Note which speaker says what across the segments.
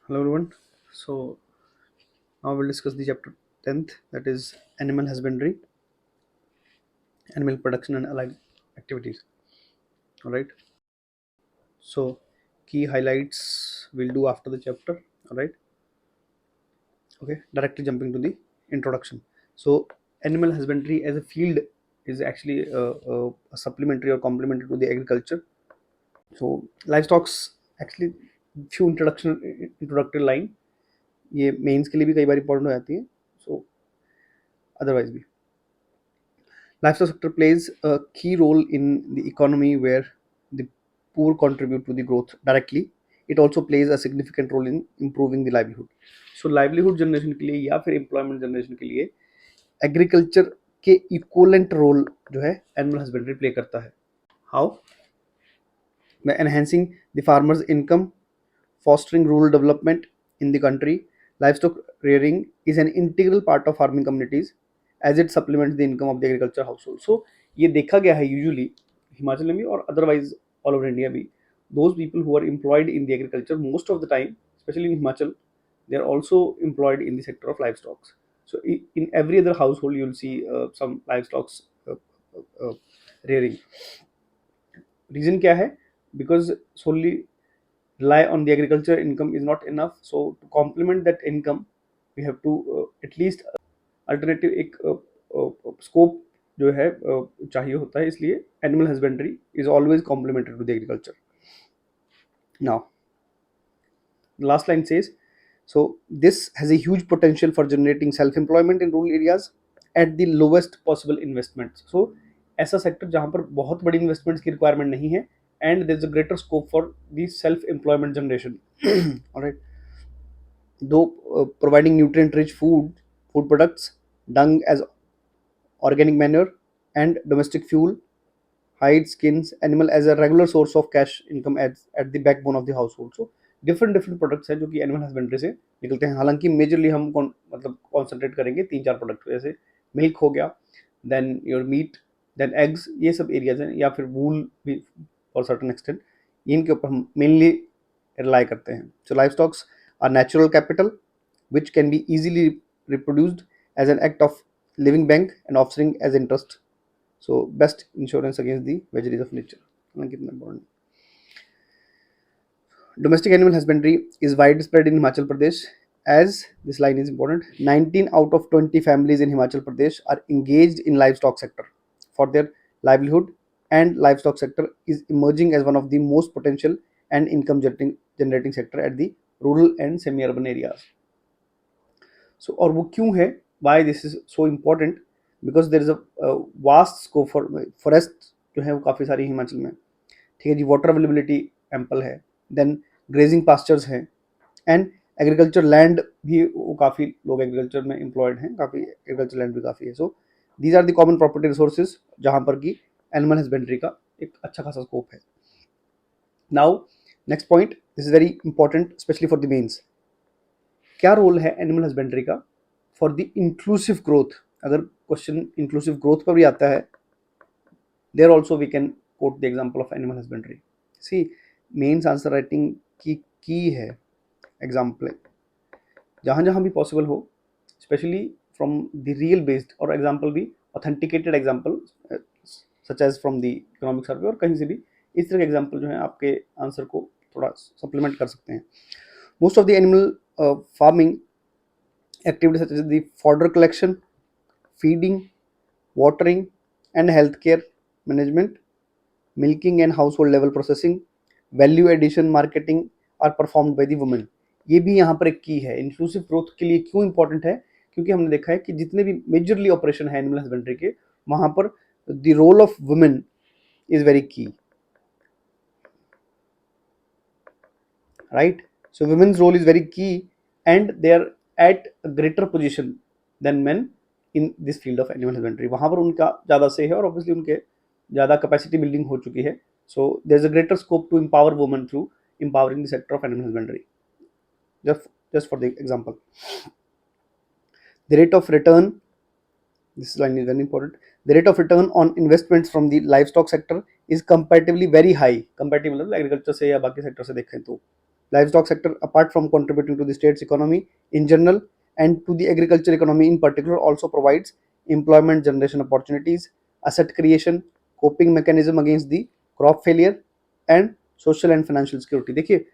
Speaker 1: Hello everyone. So now we'll discuss the chapter 10th, that is animal husbandry, animal production and allied activities. All right. So key highlights we'll do after the chapter. All right. Okay. Directly jumping to the introduction. So animal husbandry as a field is actually a supplementary or complementary to the agriculture. So livestock's actually few introductory line ये mains के लिए भी कई बार important हो जाती है. सो otherwise भी livestock sector plays a key role in the economy where the poor contribute to the growth directly. It also plays a significant role in improving the livelihood. So livelihood generation के लिए या फिर employment generation के लिए agriculture के equivalent role जो है animal husbandry play करता है. How? By enhancing the farmers' income, fostering rural development in the country, livestock rearing is an integral part of farming communities as it supplements the income of the agriculture household. So ये देखा गया है usually Himachal में भी और otherwise all over India भी. Those people who are employed in the agriculture most of the time, especially in Himachal, they are also employed in the sector of livestock. So in every other household, you'll see some livestock uh, rearing. Reason क्या है? Because solely rely on the agriculture income is not enough. So to complement that income, we have to at least alternative एक scope जो है चाहिए होता है. इसलिए animal husbandry is always complemented to the agriculture. Now last line says, so this has a huge potential for generating self employment in rural areas at the lowest possible investments. So ऐसा sector जहां पर बहुत बड़ी investments की requirement नहीं है and there is a greater scope for the self employment generation. Alright. Though providing nutrient rich food products, dung as organic manure, and domestic fuel, hide, skins, animal as a regular source of cash income at the backbone of the household. So different products हैं जो कि animal husbandry से निकलते हैं. हालांकि majorly हम मतलब concentrate करेंगे तीन चार प्रोडक्ट, जैसे मिल्क हो गया, then your meat, then eggs, ये सब एरियाज हैं, या फिर वूल भी फॉर सर्टन एक्सटेंट. इनके ऊपर हम मेनली रिलाई करते हैं. So life stocks are natural capital which can be easily reproduced as an act of living bank and offspring as interest. So best insurance against the vagaries of nature. कितना important. Domestic animal husbandry is widespread in Himachal Pradesh. As this line is important, 19 out of 20 families in Himachal Pradesh are engaged in livestock sector for their livelihood, and livestock sector is emerging as one of the most potential and income generating sector at the rural and semi-urban areas. So और वो क्यों है? Why this is so important? Because there is a vast scope for forest जो है वो काफ़ी सारी हिमाचल में. ठीक है जी. वाटर अवेलेबिलिटी एम्पल है. देन ग्रेजिंग पास्चर्स हैं एंड एग्रीकल्चर लैंड भी वो काफ़ी लोग एग्रीकल्चर में एम्प्लॉयड हैं, काफ़ी एग्रीकल्चर लैंड भी काफ़ी है. So these are the common property resources जहाँ पर कि एनिमल हस्बेंड्री का एक अच्छा खासा स्कोप है. Now next point, this is very important specially for the mains. क्या रोल है एनिमल हस्बेंड्री का फॉर द इंक्लूसिव ग्रोथ? अगर क्वेश्चन इंक्लूसिव ग्रोथ पर भी आता है, there also we can quote the example of animal husbandry. See, mains answer writing की है एग्जाम्पल जहाँ जहाँ भी पॉसिबल हो, specially from the real based, और एग्जाम्पल भी authenticated example such as from the economic survey और कहीं से भी. इस तरह के एग्जाम्पल जो है आपके आंसर को थोड़ा सप्लीमेंट कर सकते हैं. Most of the animal farming activities such as the fodder collection, feeding, watering, and healthcare management, milking and household level processing, value addition marketing are performed by the women. ये भी यहाँ पर एक की है. इंक्लूसिव ग्रोथ के लिए क्यों इंपॉर्टेंट है? क्योंकि हमने देखा है कि जितने भी मेजरली ऑपरेशन है एनिमल हस्बेंड्री के, वहाँ पर the role of women is very key. Right? So women's role is very key, and they are at a greater position than men in this field of animal husbandry. वहाँ पर उनका ज़्यादा से है और ऑब्वियसली उनके ज़्यादा कैपेसिटी बिल्डिंग हो चुकी है. So there is a greater scope to empower women through empowering the sector of animal husbandry. Just for the example, the rate of return. This line is very important. The rate of return on investments from the livestock sector is comparatively very high. Comparative मतलब agriculture से या बाकी sector से देखें तो livestock sector, apart from contributing to the state's economy in general and to the agriculture economy in particular, also provides employment generation opportunities, asset creation, coping mechanism against the crop failure and social and financial security. देखिए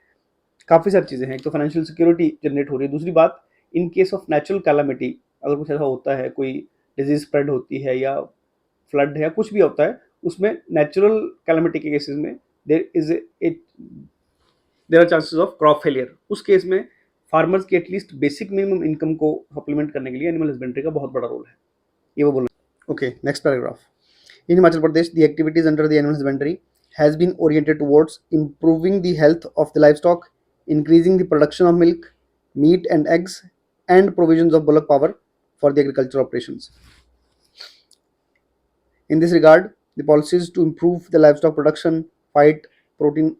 Speaker 1: काफ़ी सारी चीज़ें हैं, एक तो financial security generate हो रही है, दूसरी बात इन केस ऑफ नेचुरल कैलामिटी, अगर कुछ ऐसा होता है, कोई डिजीज स्प्रेड होती है या फ्लड है या कुछ भी होता है, उसमें नेचुरल कैलामिटी के केसेस में there are chances of crop failure, उस केस में फार्मर्स की एटलीस्ट बेसिक मिनिमम इनकम को सप्लीमेंट करने के लिए एनिमल हस्बेंड्री का बहुत बड़ा रोल है, ये वो बोल रहे हैं। Okay, next paragraph. In Himachal Pradesh, the activities under the animal husbandry has been oriented towards improving the health of the livestock, increasing the production of milk, meat and eggs, and provisions of bullock power for the agricultural operations. In this regard, the policies to improve the livestock production, fight protein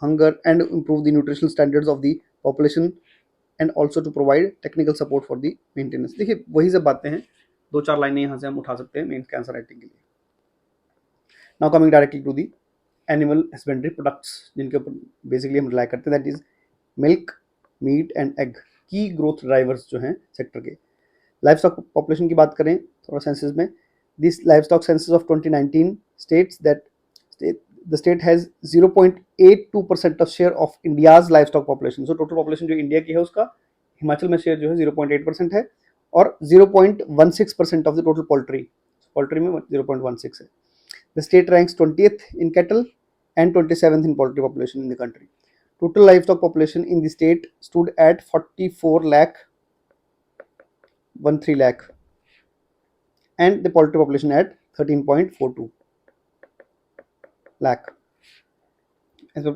Speaker 1: hunger, and improve the nutritional standards of the population, and also to provide technical support for the maintenance. देखिए वही सब बातें हैं, दो चार लाइनें यहाँ से हम उठा सकते हैं मेन आंसर राइटिंग के लिए। Now coming directly to the animal husbandry products जिनके ऊपर बेसिकली हम रिलाई करते हैं, that is milk, meat and egg, की ग्रोथ ड्राइवर्स जो हैं सेक्टर के। लाइफ स्टॉक पॉपुलेशन की बात करें थोड़ा सेंसस में, this life stock census of 2019 states that the state has 0.82% of share of India's life stock population. So total population जो इंडिया की है उसका हिमाचल में शेयर जो है 0.8% है, और 0.16% ऑफ द टोटल पोल्ट्री में 0.16 है। The state ranks 20th in cattle and 27th in poultry population in the country. Total livestock population in the state stood at 44 lakh 13 lakh, and the poultry population at 13.42 lakh as a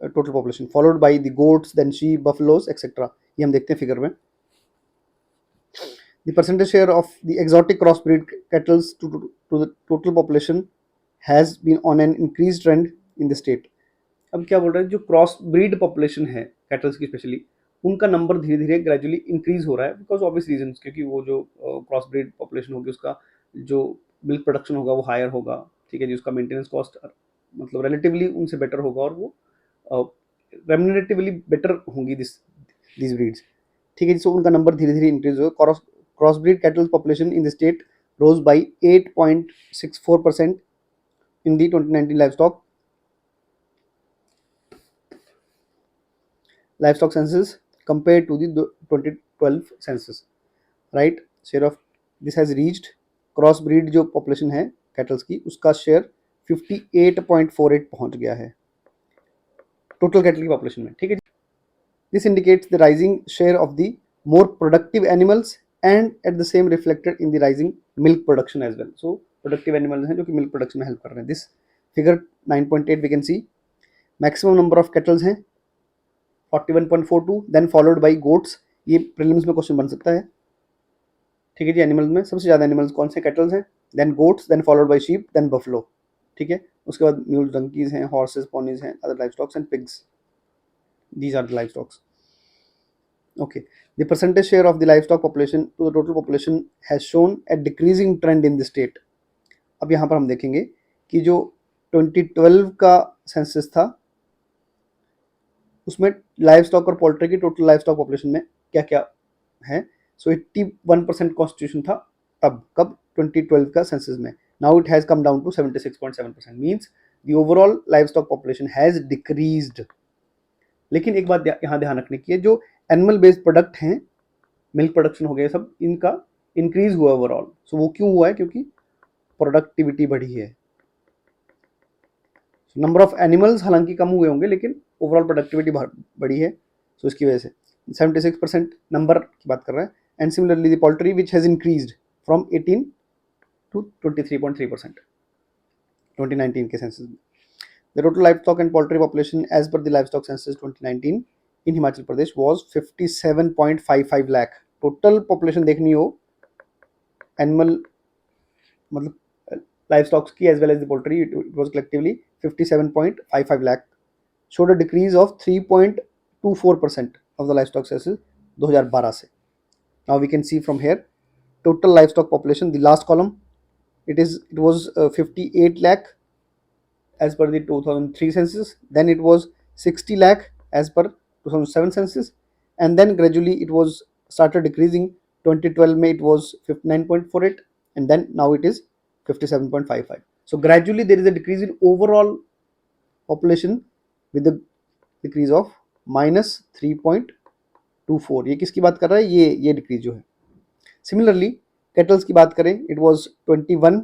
Speaker 1: total population, followed by the goats, then sheep, buffaloes, etc. ये हम देखते हैं figure में। The percentage share of the exotic crossbreed cattle to the total population has been on an increased trend in the state. अब क्या बोल रहे हैं, जो क्रॉस ब्रीड पॉपुलेशन है कैटल्स की स्पेशली, उनका नंबर धीरे धीरे ग्रेजुअली इंक्रीज हो रहा है बिकॉज ऑब्वियस रीजन, क्योंकि वो जो क्रॉस ब्रीड पॉपुलेशन होगी उसका जो मिल्क प्रोडक्शन होगा वो हायर होगा, ठीक है जी, उसका मेंटेनेंस कॉस्ट मतलब रिलेटिवली उनसे बेटर होगा और वो रेम्यूनरेटिवली बेटर होंगी दिस ब्रीड्स, ठीक है जी। सो उनका नंबर धीरे धीरे इंक्रीज होगा। Cross breed cattle population in the state rose by 8.64% in the 2019 livestock census compared to the 2012 census, right? Share of this has reached crossbreed जो population है cattles की, उसका share 58.48 पहुंच गया है total cattle की population में, ठीक है। This indicates the rising share of the more productive animals and at the same reflected in the rising milk production as well. So productive animals हैं जो कि मिल्क प्रोडक्शन में हेल्प कर रहे हैं। This figure 9.8 we can see maximum number of cattles हैं 41.42, then followed by goats. ये prelims में क्वेश्चन बन सकता है, ठीक है जी। एनिमल्स में सबसे ज़्यादा एनिमल्स कौन से, कैटल्स हैं, then goats, then followed by sheep, then buffalo, ठीक है। उसके बाद म्यूल, डंकीज हैं, हॉर्सेस, पोनीज हैं, other life stocks and pigs, these are the life stocks. Okay, the percentage share of the livestock population to the total population has shown a decreasing trend in the state. अब यहाँ पर हम देखेंगे कि जो 2012 का census था उसमें लाइव स्टॉक और पोल्ट्री की टोटल लाइव स्टॉक पॉपुलेशन में क्या क्या है। सो 81% कॉन्स्टिट्यूशन था तब, कब, 2012 का सेंसस में। Now it has come down to 76.7%, means the overall livestock population has decreased. लेकिन एक बात यहाँ ध्यान रखने की है, जो एनिमल बेस्ड प्रोडक्ट हैं, मिल्क प्रोडक्शन हो गया सब, इनका इंक्रीज हुआ ओवरऑल। सो वो क्यों हुआ है, क्योंकि प्रोडक्टिविटी बढ़ी है। नंबर ऑफ एनिमल्स हालांकि कम हुए होंगे लेकिन ओवरऑल प्रोडक्टिविटी बढ़ी है, सो इसकी वजह से 76% नंबर की बात कर रहा है। And similarly the poultry which has increased from 18 to 23.3% 2019 के सेंसस में। The total livestock and poultry population as per the livestock census 2019 in Himachal Pradesh was 57.55 lakh. Total population देखनी हो animal मतलब livestock की as well as the poultry, it was collectively 57.55 lakh, showed a decrease of 3.24% of the livestock census 2012 से। Now we can see from here total livestock population, the last column, it was 58 lakh as per the 2003 census, then it was 60 lakh as per 2007 census, and then gradually it was started decreasing. 2012 May it was 59.48, and then now it is 57.55. So gradually there is a decrease in overall population with the decrease of -3.24. ये किसकी बात कर रहा है? ये decrease जो है. Similarly kettles की बात करें, इट वाज 21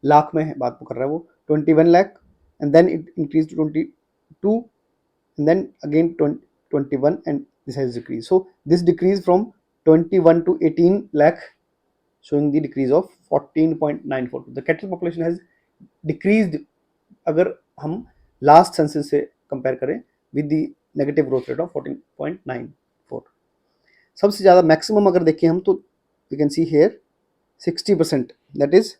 Speaker 1: लाख में बात कर रहा है वो, 21 lakh, and then it increase to 22, and then again 21, and this has decreased. So this decrease from 21 to 18 lakh, showing the decrease of 14.94. The cattle population has decreased अगर हम लास्ट सेंसस से compare करें with the negative growth rate of 14.94. सबसे ज़्यादा maximum अगर देखें हम तो we can see here 60%, that is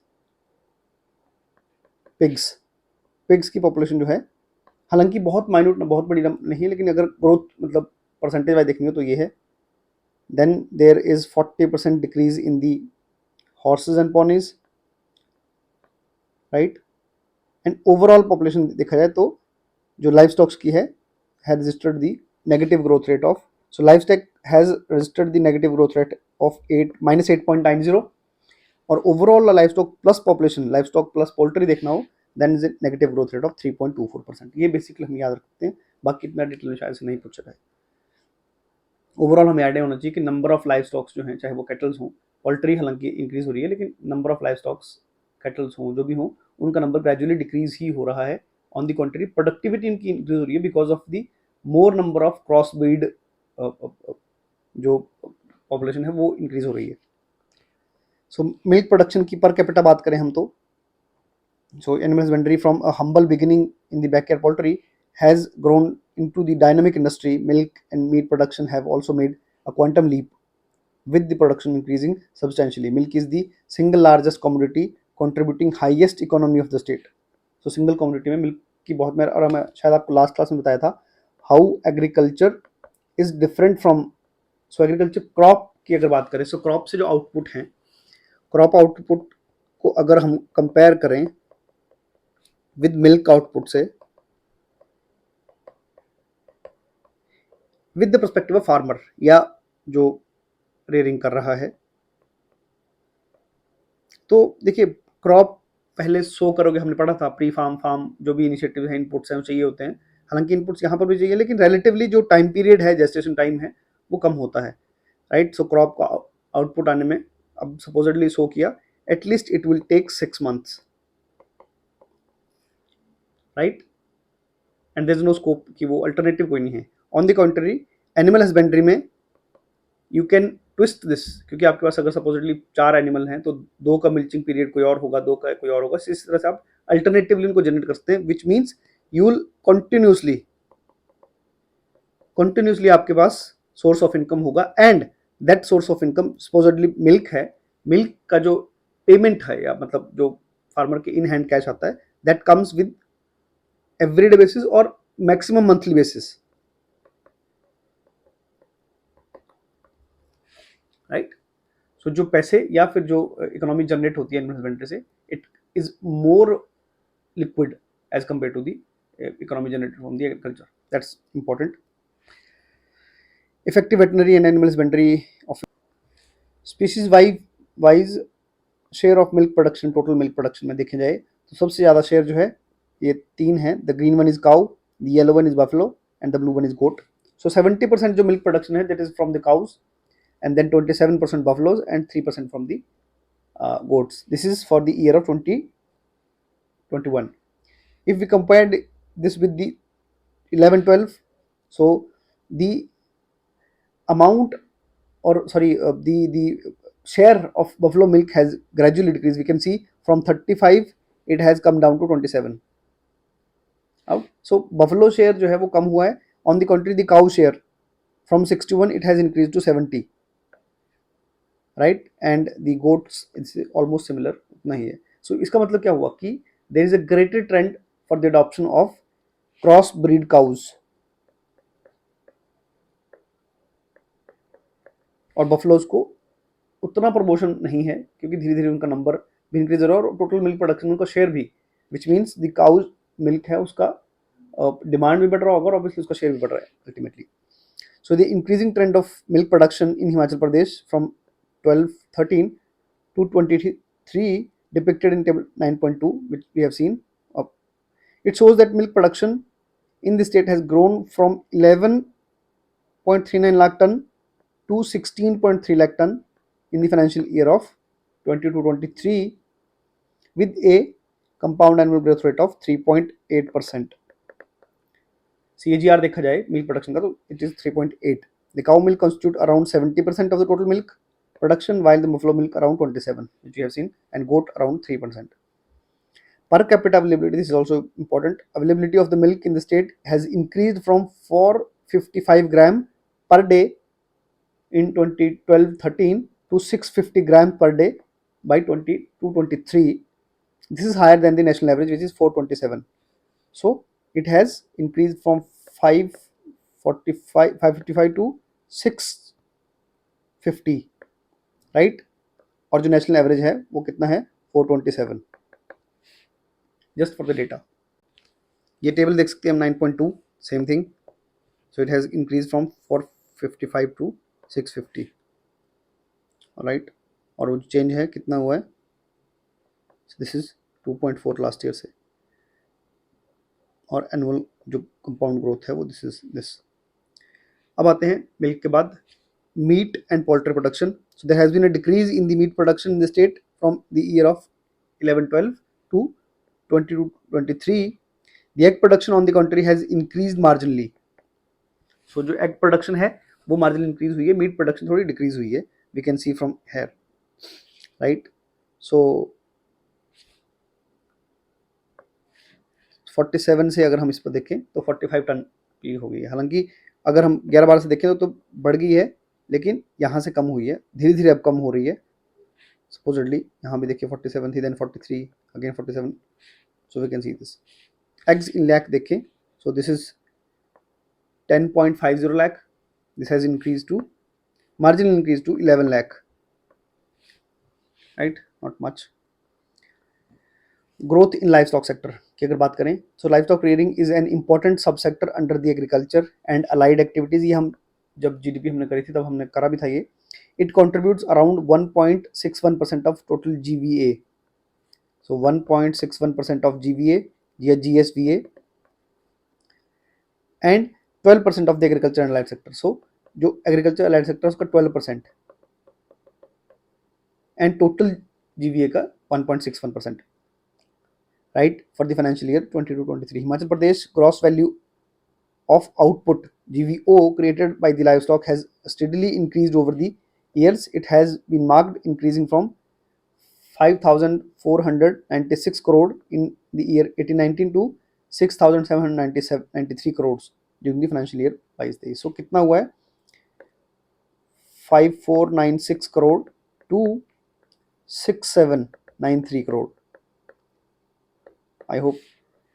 Speaker 1: pigs की पॉपुलेशन जो है, हालांकि बहुत माइन्यूट बहुत बड़ी नहीं है, लेकिन अगर ग्रोथ मतलब परसेंटेज वाइज देखनी हो तो ये है. Then there is 40% decrease in the horses and ponies, right. And overall population देखा जाए तो जो लाइफ स्टॉक्स की है registered the negative growth rate of, so life stock has registered the negative growth rate of -8.90. और overall life stock plus population, life stock plus poultry देखना हो, then is negative growth rate of 3.24%. ये basically हम याद रखते हैं, बाकी इतना डिटेल में शायद से नहीं पूछा है. ओवरऑल हमें आइडिया होना चाहिए कि नंबर ऑफ लाइफ स्टॉक्स जो हैं, चाहे वो कैटल्स हों, पोल्ट्री हालांकि इंक्रीज हो रही है, लेकिन number of life stocks kettles हों जो भी हों, उनका नंबर ग्रेजुअली डिक्रीज ही हो रहा है. ऑन दी कॉन्ट्री प्रोडक्टिविटी इनकी इंक्रीज हो रही है because of the more number of cross breed, जो पॉपुलेशन है वो इंक्रीज हो रही है. सो मिल्क प्रोडक्शन की पर कैपिटा बात करें हम तो, so animal husbandry from a humble beginning in the backyard poultry has grown into the dynamic industry. Milk and meat production have also made a quantum leap, with the production increasing substantially. Milk is the single largest commodity contributing highest economy of the state. So single commodity में milk की बहुत, मैं और मैं शायद आपको last class में बताया था how agriculture is different from, so agriculture crop की अगर बात करें, so crop से जो आउटपुट हैं, क्रॉप आउटपुट को अगर हम कंपेयर करें विद मिल्क आउटपुट से, with the perspective of farmer या जो रेयरिंग कर रहा है, तो देखिए क्रॉप पहले सो करोगे, हमने पढ़ा था प्री फार्म जो भी इनिशिएटिव है, इनपुट्स हैं वो चाहिए होते हैं. हालांकि इनपुट्स यहाँ पर भी चाहिए, लेकिन रिलेटिवली जो टाइम पीरियड है, जेस्टेशन टाइम है, वो कम होता है, राइट. सो क्रॉप का आउटपुट आने में, अब सपोजिटली सो किया, at least it will take 6 months, right. And there is no scope कि वो अल्टरनेटिव कोई नहीं है. On the contrary animal husbandry में यू कैन ट्विस्ट दिस, क्योंकि आपके पास अगर सपोजिटली 4 एनिमल हैं तो 2 का मिल्चिंग पीरियड कोई और होगा, 2 का कोई और होगा. इस तरह से आप अल्टरनेटिवली इनको जनरेट कर सकते हैं, which means you will continuously आपके पास सोर्स ऑफ इनकम होगा. And that source of income supposedly milk है, मिल्क का जो पेमेंट है या मतलब जो फार्मर के इन हैंड कैश आता है, that comes with everyday basis और maximum monthly basis, right. So जो पैसे या फिर जो इकोनॉमी जनरेट होती है एनिमल हस्बेंड्री से, it is more liquid as compared to the economy generated from the agriculture. That's important. Effective veterinary and animal husbandry of species wise share of milk production, total milk production में देखे जाए तो सबसे ज़्यादा share जो है ये 3 है. The green one is cow, the yellow one is buffalo, and the blue one is goat. So 70% जो मिल्क प्रोडक्शन है that is from the cows, and then 27% buffaloes and 3% from the goats. This is for the year of 2021. If we compared this with the 11-12, so the amount, or sorry, the share of buffalo milk has gradually decreased. We can see from 35 it has come down to 27 out. So buffalo share जो है वो कम हुआ है. On the contrary, the cow share from 61 it has increased to 70, right. And the goats it's almost similar, उतना ही है. सो इसका मतलब क्या हुआ कि there is a greater trend for the adoption of cross breed cows, और बफलोज को उतना प्रमोशन नहीं है क्योंकि धीरे धीरे उनका नंबर भी इंक्रीज हो रहा है और टोटल मिल्क प्रोडक्शन उनका शेयर भी, which means the cows milk है उसका डिमांड भी बढ़ रहा होगा और ऑब्वियसली उसका शेयर भी बढ़ रहा है ultimately. So the increasing trend of milk production in Himachal Pradesh from 1213 to 23 depicted in table 9.2, which we have seen. It shows that milk production in the state has grown from 11.39 lakh ton to 16.3 lakh ton in the financial year of 22-23 with a compound annual growth rate of 3.8%. CAGR देखा जाए milk production का तो it is 3.8. The cow milk constitute around 70% of the total milk production, while the buffalo milk around 27, which we have seen, and goat around 3%. Per capita availability, this is also important. Availability of the milk in the state has increased from 455 gram per day in 2012-13 to 650 gram per day by 22-23. This is higher than the national average, which is 427. So it has increased from 555 to 650, right. और जो नेशनल एवरेज है वो कितना है 427. Just for the data ये table देख सकते हैं हम 9.2 same thing. So it has increase from 455 to 650, right. और वो चेंज है कितना हुआ है, दिस इज 2.4 लास्ट ईयर से. और एनुअल जो कंपाउंड ग्रोथ है वो दिस इज दिस. अब आते हैं मिल्क के बाद meat and poultry production. So there has been a decrease in the meat production in the state from the year of 11-12 to 22-23. The egg production on the country has increase marginally. So जो egg production है वो marginally increase हुई है, meat production थोड़ी decrease हुई है. We can see from here, right. So 47 से अगर हम इस पर देखें तो 45 टन की हो गई है. हालांकि अगर हम 11-12 से देखें तो बढ़ गई है, लेकिन यहाँ से कम हुई है, धीरे धीरे अब कम हो रही है. सपोजिटली यहाँ भी देखिए 47 थी, then 43, again 47. So we can see this. Eggs in lakh देखें, so this is 10.50 lakh. This has increase to marginal increase to 11 lakh, right, not much. Growth in livestock sector की अगर बात करें, so livestock rearing is an important subsector under the agriculture and allied activities. ये हम जब GDP हमने करी थी तब हमने करा भी था ये. It contributes around 1.61% of total GVA. So 1.61% of GVA या GSVA and 12% of the agriculture and allied sector. So जो agriculture allied sector उसका 12% and total GVA का 1.61%, right, for the financial year 22-23. Himachal Pradesh gross value of output GVO created by the livestock has steadily increased over the years. It has been marked increasing from 5,496 crore in the year 1819 to 6,793 crores during the financial year 22. So कितना हुआ है 5496 crore to 6793 crore. I hope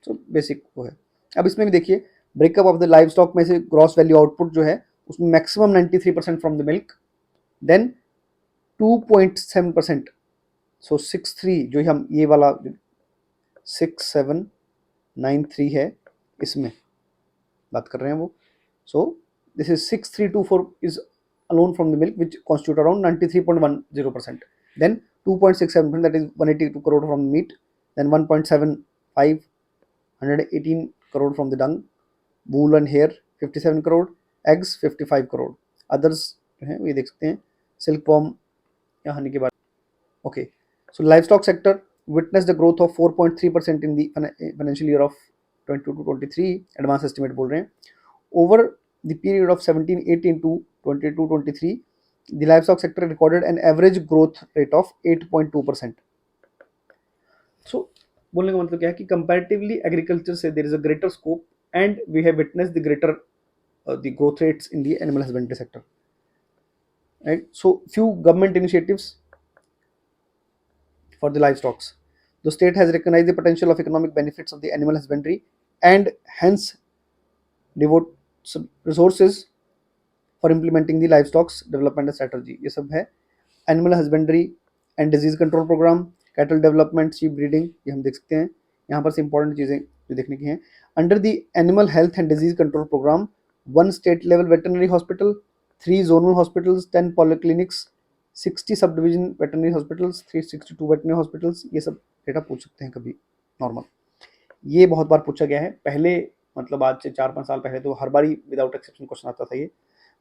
Speaker 1: so basic वो है. अब इसमें भी देखिए breakup of the livestock में से ग्रॉस वैल्यू आउटपुट जो है उसमें maximum 93% from the milk, then 2.7%. So 63 जो हम ये वाला 6793 है इसमें बात कर रहे हैं वो. सो this is 6324 is alone from the milk, which constitute around 93.10%. Then 2.67%, that is 182 crore from the meat. Then 1.75, 118 crore from the dung. Wool and hair 57 crore. Eggs 55 crore. Others जो हैं वो ये देख सकते हैं silkworm या हनी के बाद. Okay, so livestock sector witnessed a growth of 4.3% in the financial year of 22-23. Advanced estimate बोल रहे हैं. Over the period of 17-18 to 22-23, the livestock sector recorded an average growth rate of 8.2%. So बोलने का मतलब क्या है कि comparatively agriculture से there is a greater scope and we have witnessed the greater the growth rates in the animal husbandry sector, right. So few government initiatives for the livestock. The state has recognized the potential of economic benefits of the animal husbandry and hence devote resources for implementing the livestock development strategy. ये सब है animal husbandry and disease control programme, cattle development, sheep breeding, ये हम देख सकते हैं. यहाँ पर से इंपॉर्टेंट चीज़ें जो देखने की हैं, Under the Animal Health and Disease Control Program, 1 state level veterinary hospital, 3 zonal hospitals, 10 polyclinics, 60 subdivision veterinary hospitals, 362 veterinary hospitals, ये सब डेटा पूछ सकते हैं कभी नॉर्मल। ये बहुत बार पूछा गया है पहले, मतलब आज से 4-5 साल पहले तो हर बार ही विदाउट एक्सेप्शन क्वेश्चन आता था ये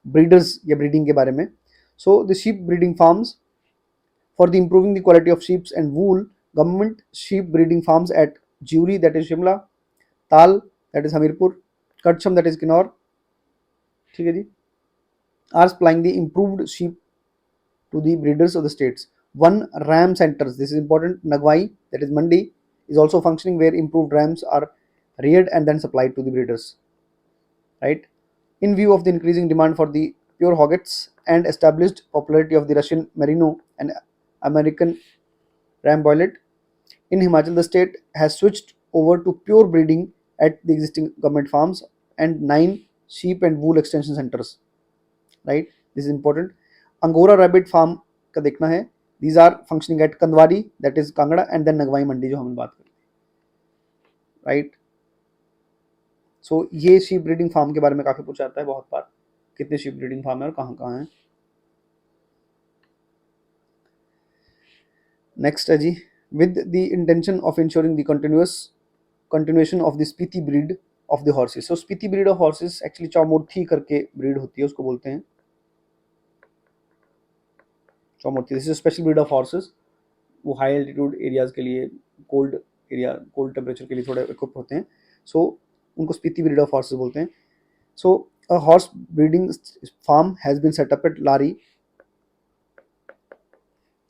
Speaker 1: ब्रीडर्स या ब्रीडिंग के बारे में। So the sheep breeding farms for the improving the quality of sheep and wool, government sheep breeding farms at Jewry, that is Shimla, Tal, that is Hamirpur, Kachcham, that is Kinnaur, ठीक है जी, are supplying the improved sheep to the breeders of the states. One ram centers, this is important, Nagwai, that is Mandi, is also functioning where improved rams are reared and then supplied to the breeders, right? In view of the increasing demand for the pure hoggets and established popularity of the Russian Merino and American Ramboilet, in Himachal, the state has switched over to pure breeding at the existing government farms and 9 sheep and wool extension centers. Right? This is important. Angora rabbit farm का देखना है. These are functioning at Kandwari, that is Kangra, and then Nagwai Mandi जो हम बात करते हैं. Right? So ये sheep breeding farm के बारे में काफी पूछा जाता है बहुत बार. कितने sheep breeding farm है और कहाँ हैं. Next है जी, with the intention of ensuring the continuation of the Spiti breed of the horses. So Spiti breed of horses actually चौमुर्थी करके breed होती है, उसको बोलते हैं चौमुर्थी. This is a special breed of horses. वो high altitude areas के लिए, cold area, cold temperature के लिए थोड़े equipped होते हैं. So उनको Spiti breed of horses बोलते हैं. So a horse breeding farm has been set up at Lari.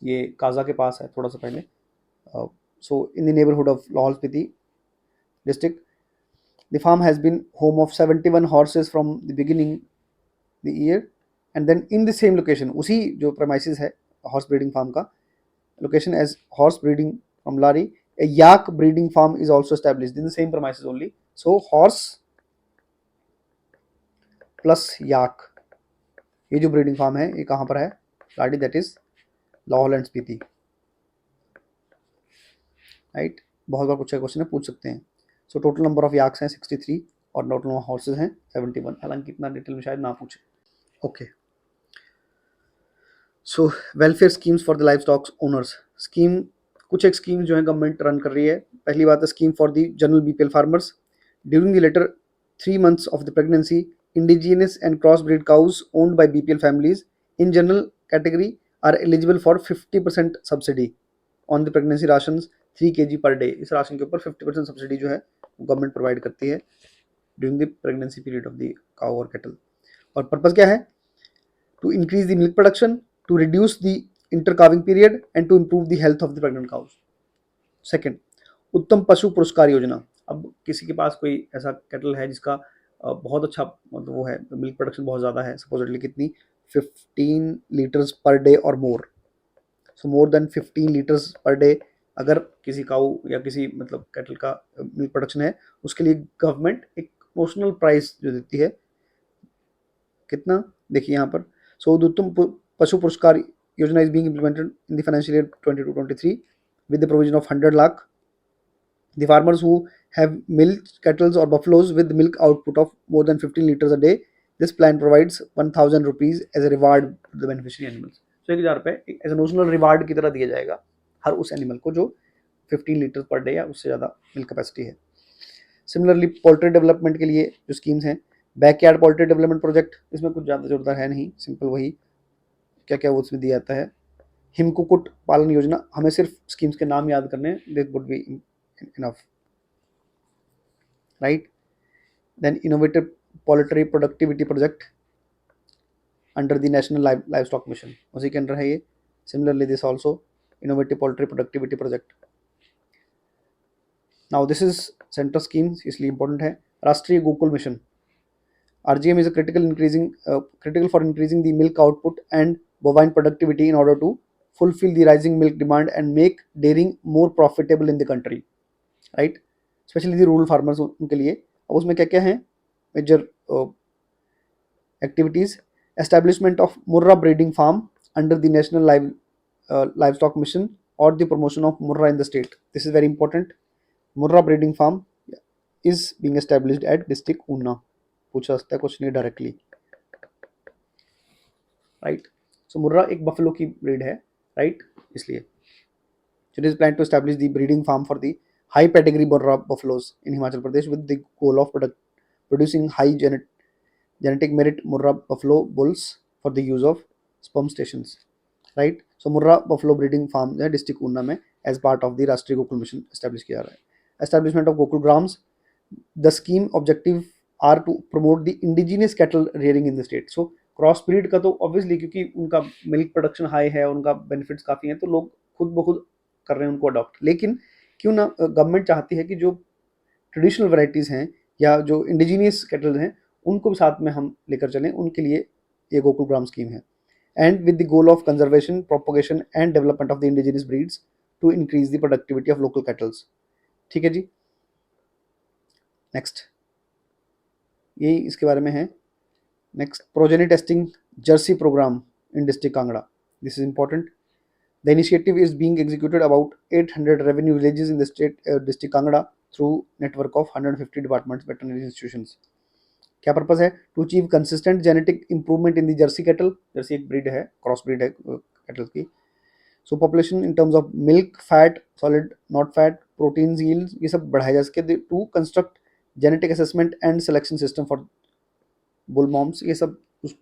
Speaker 1: ये काजा के पास है थोड़ा सा पहले. So in the neighborhood of Lahaul Spiti district. The farm has been home of 71 horses from the beginning the year, and then in the same location, उसी जो premises है horse breeding farm का location as horse breeding from Lari, a yak breeding farm is also established in the same premises only. So horse plus yak, ये जो breeding farm है ये कहाँ पर है? Lari, that is Lahaul and Spiti. Right? बहुत बार पूछा question है, पूछ सकते हैं. सो टोटल नंबर ऑफ याक्स हैं 63 और टोटल नंबर हॉर्सेज हैं 71. हालांकि इतना डिटेल में शायद ना पूछे. Okay. So welfare schemes for the life stock owners. Scheme, कुछ एक स्कीम जो है गवर्नमेंट रन कर रही है. पहली बात है scheme for the general BPL farmers. During the latter 3 months of the pregnancy, indigenous and crossbreed cows owned by BPL families in general category are eligible for 50% subsidy on the pregnancy rations 3 kg per day. इस ration के ऊपर 50% subsidy जो है government provide करती है during the pregnancy period of the cow और cattle. और purpose क्या है? To increase the milk production, to reduce the inter calving period and to improve the health of the pregnant cows. Second, उत्तम पशु पुरस्कार योजना. अब किसी के पास कोई ऐसा कैटल है जिसका बहुत अच्छा मतलब वो है, मिल्क प्रोडक्शन बहुत ज़्यादा है, सपोजिटली कितनी 15 लीटर्स पर डे और more. So more than 15 litres per day अगर किसी काऊ या किसी मतलब कैटल का मिल्क प्रोडक्शन है, उसके लिए गवर्नमेंट एक नोशनल प्राइस जो देती है. कितना देखिए यहाँ पर. सो उत्तम पशु पुरस्कार योजना is being implemented in the financial year 22-23 with the provision of 100 lakh. The farmers who have milk cattle or buffaloes with milk output of more than 15 liters a day, this plan provides 1000 rupees as a reward to the beneficiary animals. So 1000 रुपये as a notional reward की तरह दिया जाएगा हर उस animal को जो 15 litre per day या उससे ज़्यादा मिल्क कैपेसिटी है. सिमिलरली पोल्ट्री डेवलपमेंट के लिए जो स्कीम्स हैं, बैकयार्ड पोल्ट्री डेवलपमेंट प्रोजेक्ट, इसमें कुछ ज़्यादा जोरदार है नहीं, सिंपल वही क्या क्या वो उसमें दिया जाता है. हिम कुक्कुट पालन योजना, हमें सिर्फ स्कीम्स के नाम याद करने, this would be enough. Right. Then innovative poultry productivity project under the national livestock mission, उसी के अंडर है ये. Similarly this also innovative poultry productivity project. Now this is central schemes, इसलिए इंपॉर्टेंट है. राष्ट्रीय Gokul mission, RGM is a critical for increasing the milk output and bovine productivity in order to fulfill the rising milk demand and make dairying more profitable in the country. Right? Especially the rural farmers उनके लिए. अब उसमें क्या क्या है major activities? Establishment of Murrah breeding farm under the national livestock mission or the promotion of Murra in the state. This is very important. Murra breeding farm is being established at district Una. पूछा सकता है question ये directly, right. सो मुर्रा एक buffalo की breed है, right, इसलिए it is planned to establish the breeding farm for the high pedigree Murrah buffaloes in Himachal Pradesh with the goal of producing high genetic merit Murrah buffalo bulls for the use of sperm stations, right. So Murrah buffalo breeding farm है district Una में as part of the राष्ट्रीय Gokul mission establish किया जा रहा है. Establishment of Gokul Grams. The scheme objective are to promote the indigenous cattle rearing in the state. So cross breed का तो obviously क्योंकि उनका मिल्क प्रोडक्शन हाई है, उनका बेनिफिट्स काफ़ी हैं, तो लोग खुद ब खुद कर रहे हैं उनको अडॉप्ट. लेकिन क्यों ना गवर्नमेंट चाहती है कि जो ट्रेडिशनल वैरायटीज़ हैं या जो इंडिजीनियस कैटल हैं उनको भी साथ में हम लेकर चलें, उनके लिए ये गोकुल ग्राम स्कीम है. And with the goal of conservation, propagation and development of the indigenous breeds to increase the productivity of local cattles. ठीक है जी. नेक्स्ट यही इसके बारे में है. Next, progeny testing Jersey programme in district Kangra. This is important. The initiative is being executed about 800 revenue villages in the state district Kangra through network of 150 departments, veterinary institutions. क्या purpose है? To achieve consistent genetic improvement in the Jersey cattle. Jersey एक breed है, cross breed है cattle की. So population in terms of milk, fat, solid, not fat, proteins, yields, ये सब बढ़ाया जा सके. To construct genetic assessment and selection system for bull moms. ये सब उस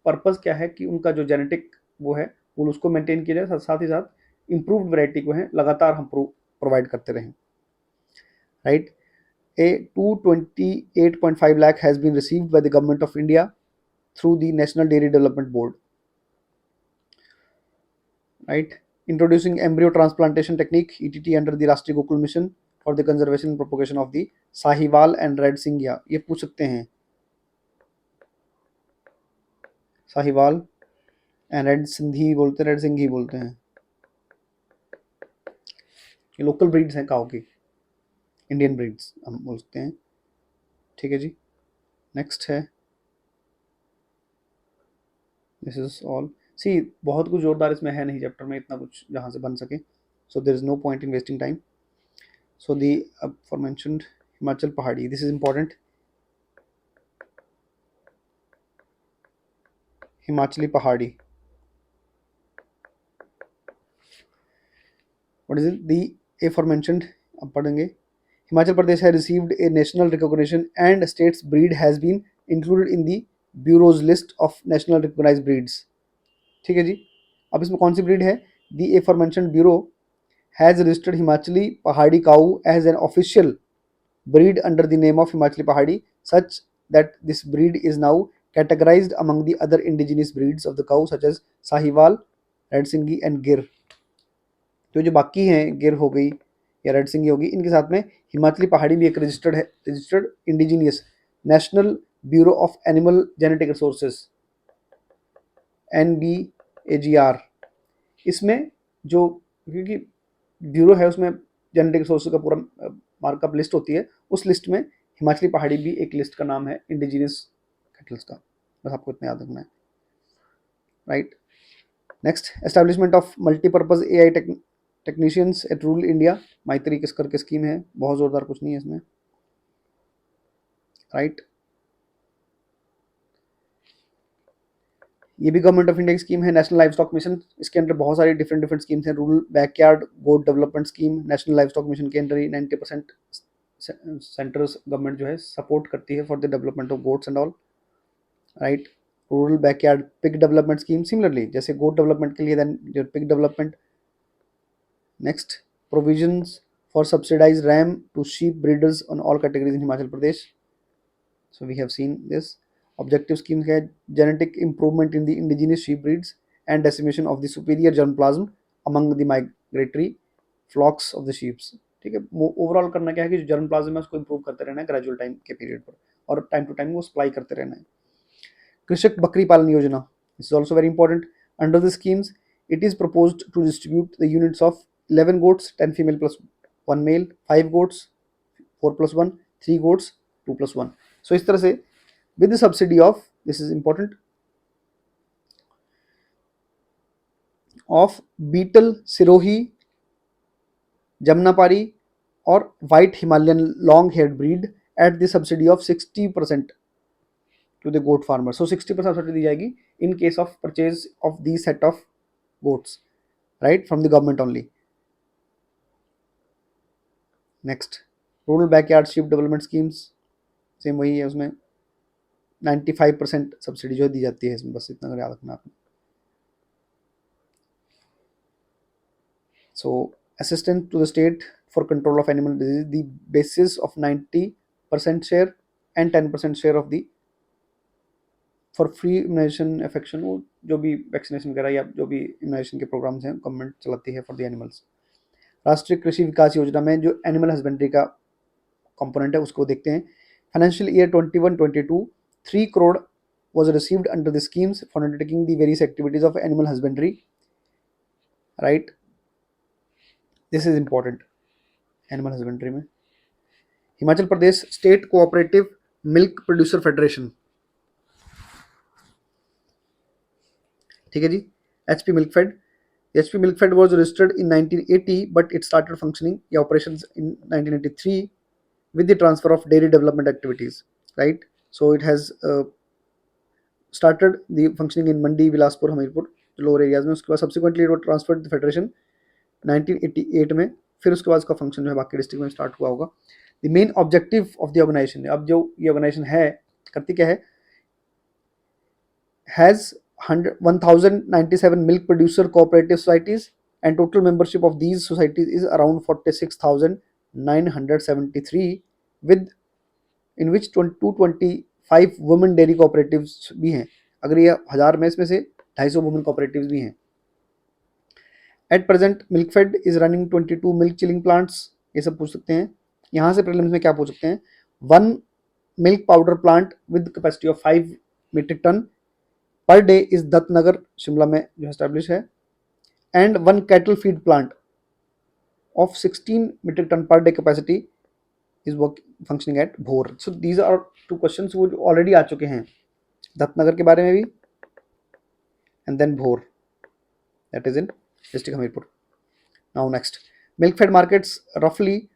Speaker 1: पर्पस क्या है कि उनका जो जेनेटिक वो है वो उसको मेंटेन किया जाए, साथ ही साथ इम्प्रूव्ड वैरायटी को है लगातार हम प्रोवाइड करते रहें, right. A 228.5 lakh has been received by the government of India through the national dairy development board, right. Introducing embryo transplantation technique ETT under the Rashtriya Gokul mission for the conservation and propagation of the Sahiwal and red Sindhi. ये पूछ सकते हैं, Sahiwal and red Sindhi बोलते हैं, red सिंघी बोलते हैं. ये local breeds हैं काऊ की, इंडियन ब्रीड्स हम बोलते हैं. ठीक है जी. नेक्स्ट है, दिस इज ऑल. सी बहुत कुछ जोरदार इसमें है नहीं चैप्टर में, इतना कुछ जहाँ से बन सके. So there is no point in wasting time. So the aforementioned Himachal Pahari, this is important. Himachali पहाड़ी, what is it? The aforementioned, अब पढ़ेंगे. Himachal Pradesh has received a national recognition and state's breed has been included in the bureau's list of national recognized breeds. ठीक है जी. अब इसमें कौन सी breed है? The aforementioned bureau has registered Himachali Pahadi cow as an official breed under the name of Himachali Pahadi, such that this breed is now categorized among the other indigenous breeds of the cow such as Sahiwal, Red Singhi and Gir. तो जो बाकी हैं, गिर हो गई या red सिंगी होगी, इनके साथ में हिमाचली पहाड़ी भी एक रजिस्टर्ड है, registered indigenous national bureau of animal genetic resources NBAGR. इसमें जो क्योंकि ब्यूरो है उसमें जेनेटिक रिसोर्सेज का पूरा मार्कअप लिस्ट होती है, उस लिस्ट में हिमाचली पहाड़ी भी एक लिस्ट का नाम है इंडिजीनियस कैटल्स का. बस आपको इतना याद रखना है, right. Next, establishment of multipurpose AI technicians at rural India. मैत्री किस करके स्कीम है, बहुत जोरदार कुछ नहीं है इसमें, राइट. ये भी गवर्नमेंट ऑफ इंडिया की स्कीम है, नेशनल लाइव स्टॉक मिशन. इसके अंदर बहुत सारी डिफरेंट स्कीम्स हैं. Rural backyard goat development scheme national livestock mission के अंदर ही 90% सेंट्रल गवर्नमेंट जो है सपोर्ट करती है for the development of goats and all, right. Rural backyard pig development scheme similarly, जैसे गोट डेवलपमेंट के लिए then pig development. Next, provisions for subsidized ram to sheep breeders on all categories in Himachal Pradesh. So we have seen this. Objective scheme है genetic improvement in the indigenous sheep breeds and decimation of the superior germplasm among the migratory flocks of the sheep. ठीक है. Overall करना क्या है कि जो germ plasm है उसको इम्प्रूव करते रहना है ग्रेजुअल टाइम के पीरियड पर, और टाइम टू टाइम वो सप्लाई करते रहना है. कृषक बकरी पालन योजना, this is also very important. Under the schemes it is proposed to distribute the units of 11 goats, 10 female plus 1 male, 5 goats, 4 plus 1, 3 goats, 2 plus 1. So इस तरह से with the subsidy of, this is important, of beetle, sirohi, jamnapari, और white Himalayan long haired breed at the subsidy of 60% to the goat farmer. So 60% subsidy दी जाएगी in case of purchase of the set of goats, right, from the government only. Next, rural backyard sheep development schemes, same वही है, उसमें 95% subsidy जो दी जाती है इसमें, बस इतना याद रखना आपने. So assistance to the state for control of animal disease, the basis of 90% share and 10% share of the for free immunization affection, वो जो भी वैक्सीनेशन वगैरह या जो भी इम्यूनाइजेशन के प्रोग्राम्स हैं गवर्नमेंट चलाती है फॉर द एनिमल्स. राष्ट्रीय कृषि विकास योजना में जो एनिमल हस्बेंड्री का कंपोनेंट है उसको देखते हैं. Financial year 21-22 3 crore was received under the schemes for undertaking the various activities of animal husbandry, right. This is important animal husbandry में. Himachal Pradesh state cooperative milk producer federation, ठीक है जी. HP milk fed. HP milk fed was registered in 1980 but it started functioning या operations in 1983 with the transfer of dairy development activities, right. So it has started the functioning in Mandi, Bilaspur, Hamirpur, lower areas में. उसके बाद subsequently it was transferred to the federation 1988 में. फिर उसके बाद उसका function जो है बाकी डिस्ट्रिक्ट में स्टार्ट हुआ होगा. The main objective of the organisation, अब जो ये ऑर्गेनाइजेशन है करती क्या है, has 1097 milk producer cooperative societies and total membership of these societies is around 46,973 within which 225 women dairy cooperatives भी हैं. अगर ये 1000 में इसमें से 250 वुमेन कोऑपरेटिव्स भी हैं. At present Milkfed is running 22 milk chilling plants. ये सब पूछ सकते हैं यहाँ से प्रीलिम्स में. क्या पूछ सकते हैं, 1 milk powder plant with capacity of 5 metric tonne per day is Dattnagar Shimla में जो एस्टेब्लिश है. And 1 cattle feed plant of 16 metric tonne per day capacity is functioning at Bhor. So these are 2 question वो ऑलरेडी आ चुके हैं, दत्तनगर के बारे में भी and then Bhor, that is in district Hamirpur. Now next, milk fade markets रफली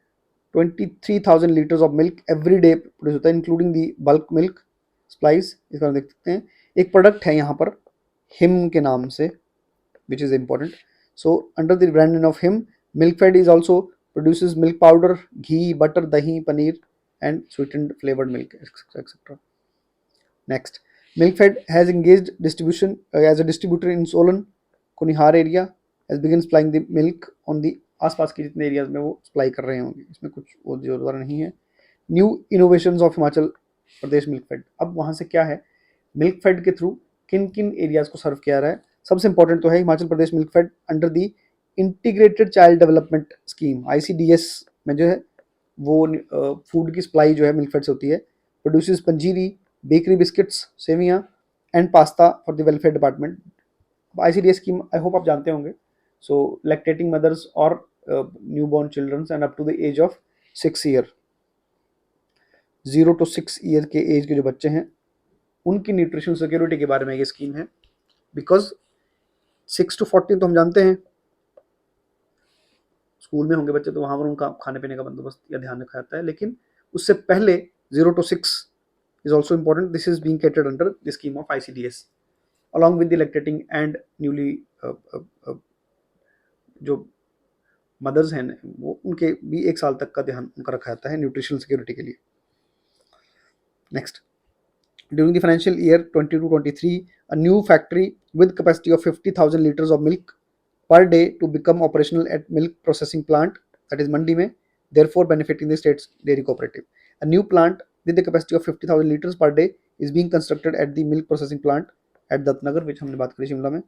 Speaker 1: 23,000 litres of milk every day produce होता है including the bulk milk supplies. इस बार देख सकते हैं एक प्रोडक्ट है यहाँ पर हिम के नाम से which is important. So under the brand name of Him, milk fed is also produces milk powder, ghee, butter, dahi, paneer and sweetened flavoured milk etcetera. Next, milk fed has engaged distribution as a distributor in Solan Kunihar area as begin supplying the milk on the आसपास के जितने areas में वो supply कर रहे होंगे. इसमें कुछ वो जोरदार नहीं है. New innovations of Himachal Pradesh milk fade. अब वहाँ से क्या है, मिल्क फेड के थ्रू किन किन एरियाज को सर्व किया रहा है. सबसे इंपॉर्टेंट तो है Himachal Pradesh milk fed under the integrated child development scheme ICDS में जो है वो फूड की सप्लाई जो है मिल्क फेड से होती है. प्रोड्यूसेस पंजीरी, बेकरी बिस्किट्स, सेवियाँ and pasta for the welfare department. ICDS scheme I hope आप जानते होंगे. सो लैक्टेटिंग मदर्स और newborn childrens and up to the age of 6 year, 0 to 6 year के एज के जो बच्चे हैं उनकी न्यूट्रिशन सिक्योरिटी के बारे में ये स्कीम है. बिकॉज 6 to 14 तो हम जानते हैं स्कूल में होंगे बच्चे तो वहाँ पर उनका खाने पीने का बंदोबस्त या ध्यान रखा जाता है, लेकिन उससे पहले 0 to 6 is also important. This is being catered under the scheme of ICDS along with the lactating and newly जो मदर्स हैं वो उनके भी 1 साल तक का ध्यान उनका रखा जाता है न्यूट्रिशनल सिक्योरिटी के लिए. Next, during the financial year 22-23 a new factory with capacity of 50,000 liters of milk per day to become operational at milk processing plant that is Mandi में, therefore benefiting the state's dairy cooperative. A new plant with the capacity of 50,000 liters per day is being constructed at the milk processing plant at Dattnagar, which हमने बात करी शिमला में.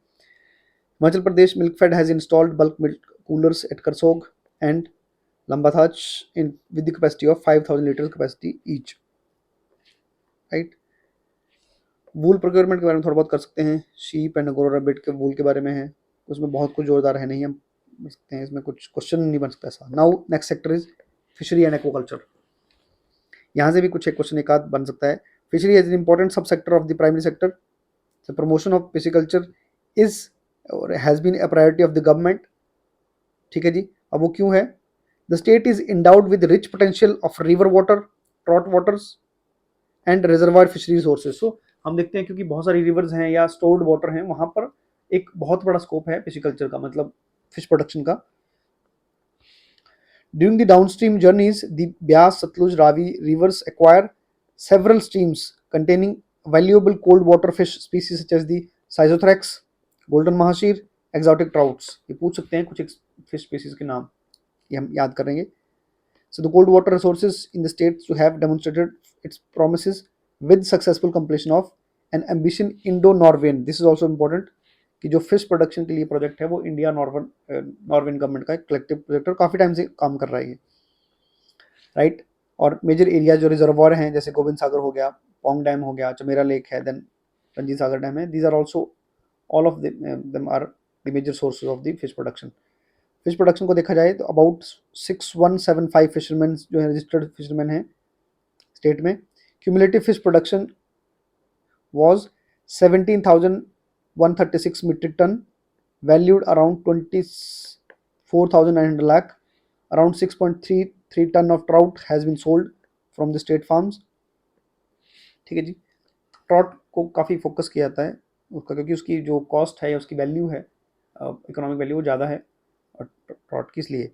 Speaker 1: Himachal Pradesh Milk Fed has installed bulk milk coolers at Karsog and Lambathach with the capacity of 5,000 liters capacity each. Right? Wool procurement के बारे में थोड़ा बहुत कर सकते हैं. शीप एंड अंगोरा रैबिट के वूल के बारे में है, उसमें बहुत कुछ जोरदार है नहीं, हम बन सकते हैं इसमें कुछ क्वेश्चन नहीं बन सकता ऐसा. Now next sector is fishery and aquaculture. यहाँ से भी कुछ एक क्वेश्चन एक आध बन सकता है. Fishery is an important sub sector of the primary sector. The promotion of pisciculture is और has been a priority of the government. ठीक है जी. अब वो क्यों है, The state is endowed with rich potential of river water, trout waters and reservoir fishery resources. So हम देखते हैं क्योंकि बहुत सारी रिवर्स हैं या स्टोर्ड वाटर हैं, वहां पर एक बहुत बड़ा स्कोप है पिशिकल्चर का, मतलब फिश प्रोडक्शन का. During the downstream journeys, the Byas, Satluj, Ravi rivers acquire several streams containing valuable cold water fish species such as the Sizothrax, golden mahashir, exotic trouts. ये पूछ सकते हैं कुछ fish species के नाम, ये हम याद करेंगे. So the cold water resources in the states to have demonstrated its promises with successful completion of an ambition Indo-Norwegian. This is also important कि जो फिश प्रोडक्शन के लिए प्रोजेक्ट है वो इंडिया नॉर्वेन गवर्नमेंट का एक कलेक्टिव प्रोजेक्ट और काफ़ी टाइम से काम कर रहा है, राइट. और मेजर एरिया जो रिजर्वॉर हैं जैसे गोविंद सागर हो गया, पोंग डैम हो गया, चमेरा लेक है, देन रंजीत सागर डैम है, these are also all of them are the major sources of the fish production. Fish production को देखा जाए तो अबाउट 6175 फिशरमैन जो है रजिस्टर्ड फिशरमैन हैं स्टेट में. Cumulative fish production was 17,136 metric ton, valued around 24,900 lakh. Around 6.33 ton of trout has been sold from the state farms. ठीक है जी. ट्राउट को काफ़ी फोकस किया जाता है उसका, क्योंकि उसकी जो कॉस्ट है, उसकी वैल्यू है, इकोनॉमिक वैल्यू वो ज़्यादा है और ट्राउट की, इसलिए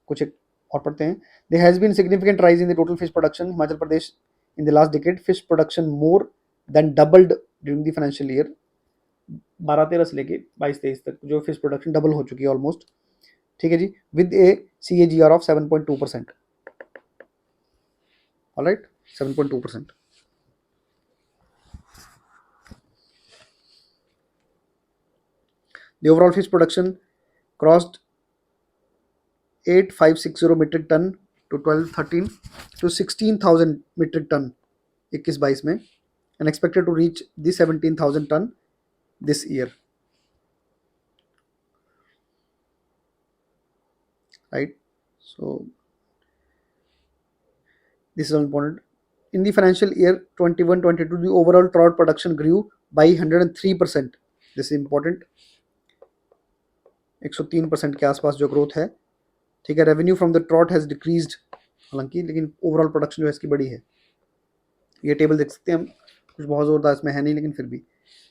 Speaker 1: कुछ एक और पढ़ते हैं. There has been significant rise in the total fish production. Himachal Pradesh in the last decade fish production more than doubled during the financial year. 12-13 से लेके 22-23 तक जो फिश प्रोडक्शन डबल हो चुकी है ऑलमोस्ट. ठीक है जी. With a CAGR of 7.2%. Alright, 7.2%. The overall fish production crossed 8560 metric ton to 12-13 to 16,000 metric ton 21-22 में, and expected to reach the 17,000 ton this year, right? So this is important. In the financial year 21-22, the overall trout production grew by 103%. This is important. 103% के आसपास जो growth है, ठीक है. Revenue from the trout has decreased, हालांकि, लेकिन overall production जो है इसकी बड़ी है. ये टेबल देख सकते हैं हम, कुछ बहुत ज़ोरदार इसमें है नहीं, लेकिन फिर भी.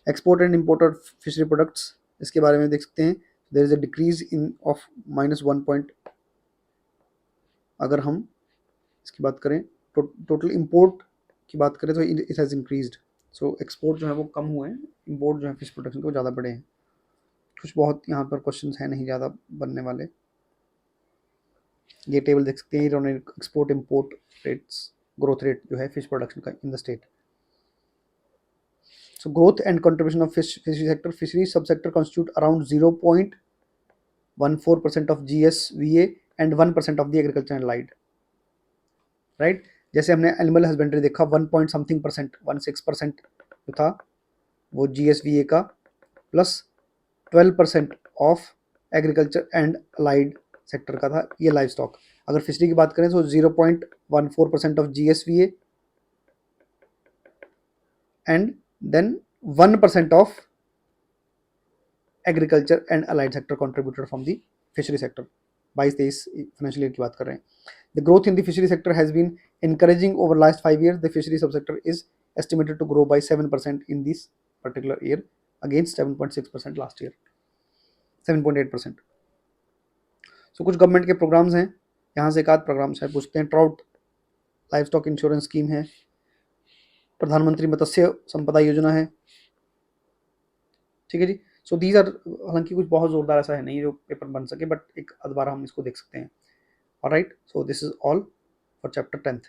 Speaker 1: Export and imported fishery products, इसके बारे में देख सकते हैं. There is a decrease in of -1 point. अगर हम इसकी बात करें, टोटल इम्पोर्ट की बात करें तो it has increased. So export जो है वो कम हुए हैं, इम्पोर्ट जो है फिश प्रोडक्शन को ज़्यादा बढ़े हैं. कुछ बहुत यहाँ पर क्वेश्चंस हैं नहीं ज़्यादा बनने वाले. ये टेबल देख सकते हैं, export import rates, growth rate जो है फिश प्रोडक्शन का इन the state. So growth and contribution of fishery sector, fishery subsector constitute around 0.14% of GSVA and 1% of the agriculture and allied, right? जैसे हमने एनिमल हस्बेंड्री देखा 1 point something percent, 16% जो था वो GSVA का, plus 12% of agriculture and allied sector का था, ये लाइव स्टॉक. अगर फिशरी की बात करें तो 0.14% of GSVA and then 1% of agriculture and allied sector contributed from the fishery sector. 22-23 financial year की बात कर रहे हैं. The growth in the fishery sector has been encouraging over last 5 years. The fishery subsector is estimated to grow by 7% in this particular year against 7.6% last year, 7.8%. So कुछ government के programmes हैं, यहाँ से एक आध प्रोग्राम्स है पूछते हैं. Trout live stock insurance scheme है, प्रधानमंत्री मत्स्य संपदा योजना है, ठीक है जी. सो दीज आर, हालांकि कुछ बहुत जोरदार ऐसा है नहीं जो पेपर बन सके, बट एक दोबारा हम इसको देख सकते हैं. Alright, so this is all for chapter 10th.